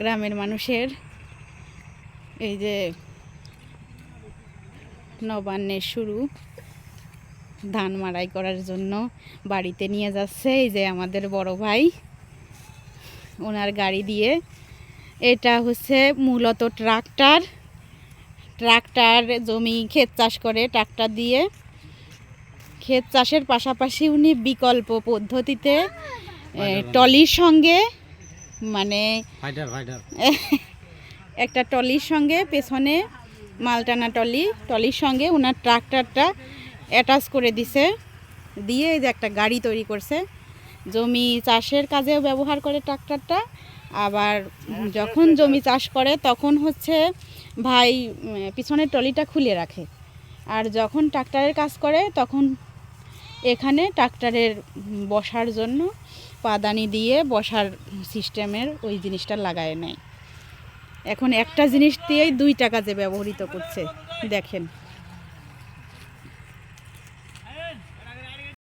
গ্রামের মানুষের এই যে নবান্নের শুরু, ধান মাড়াই করার জন্য বাড়িতে নিয়ে যাচ্ছে এই যে আমাদের বড় ভাই ওনার গাড়ি দিয়ে। এটা হচ্ছে মূলত ট্রাক্টর জমি ক্ষেত চাষ করে ট্রাক্টর দিয়ে। ক্ষেত চাষের পাশাপাশি উনি বিকল্প পদ্ধতিতে টলির সঙ্গে মানে একটা টলির সঙ্গে পেছনে মালটানা টলির সঙ্গে ওনার ট্রাক্টরটা অ্যাটাচ করে দিছে, দিয়ে এই যে একটা গাড়ি তৈরি করছে। জমি চাষের কাজেও ব্যবহার করে ট্রাক্টরটা, আবার যখন জমি চাষ করে তখন হচ্ছে ভাই পিছনের টলিটা খুলে রাখে, আর যখন ট্রাক্টরের কাজ করে তখন এখানে ট্রাক্টরের বসার জন্য পাদানি দিয়ে বসার সিস্টেমের ওই জিনিসটা লাগায় নেয়। এখন একটা জিনিস দিয়েই 2 টাকা যে ব্যবহৃত করছে দেখেন।